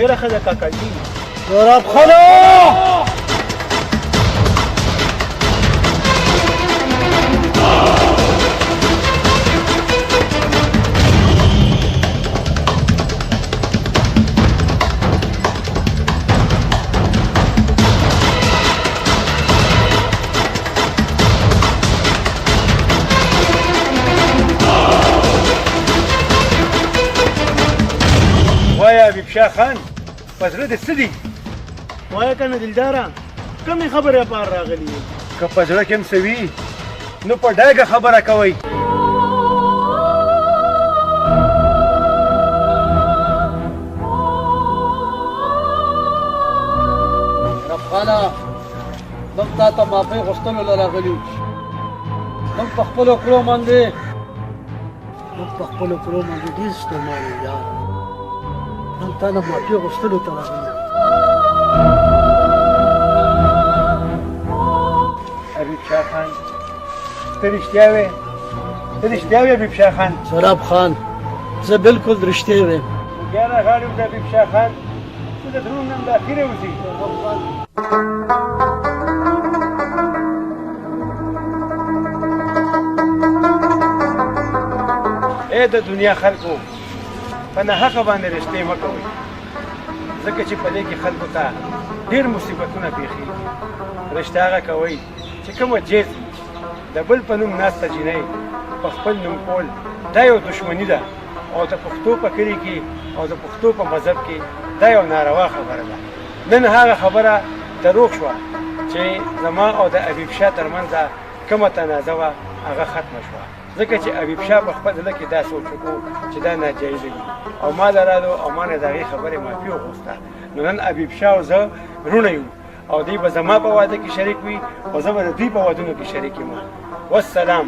ډېره ښه ده کاکاجي. سراب خانه وایه حبیب شاه خان په زړه دې څه دي؟ وایه که نه دلداره کومې خبرې پار راغلي یې؟ که په زړه کې هم څه وي نو په ډاګه خبره کوئ. سراب خانه موږ تا ته معافۍ غوښتلو له راغلي یو. موږ په خپلو کړو باندې ډېر ستومان یو یار. موږ تا نه معافي غوښتلو ته راغلي یو. حبیب شاه خان ته رښتیا وې؟ ته رښتیا وې حبیب شاه خان؟ سراب خان زه بالکل رښتیا وایم. بیا راغلی وو د حبیب شاه خان ته د درون نن د اخرې وځي. ای د دنیا خلکو په ناحقه باندې رښتې مه کوئ، ځکه چې په دې کې خلکو ته ډېر مصیبتونه پېښېږي. رښتیا هغه کوئ چې کومه جیز وي. د بل په نوم ناسته جینۍ په خپل نوم کول دا یو دښمني ده، او د پښتو په کلي کې او د پښتو په مذهب کې دا یو ناروا خبره ده. نن هغه خبره دروغ شوه چې زما او د حبیب شاه ترمنځ کومه تنازع وه هغه ختمه شوه، ځکه چې حبیب شاه په خپل زړه کې دا سوچ وکړو چې دا ناجایزه وي او ما درالو او ما نه د هغې خبرې معافي وغوښته. نو نن حبیب شاه او زه وروڼه یو او دوی به زما په واده کې شریک وي او زه به د دوی په وادونو کې شریک یم. والسلام.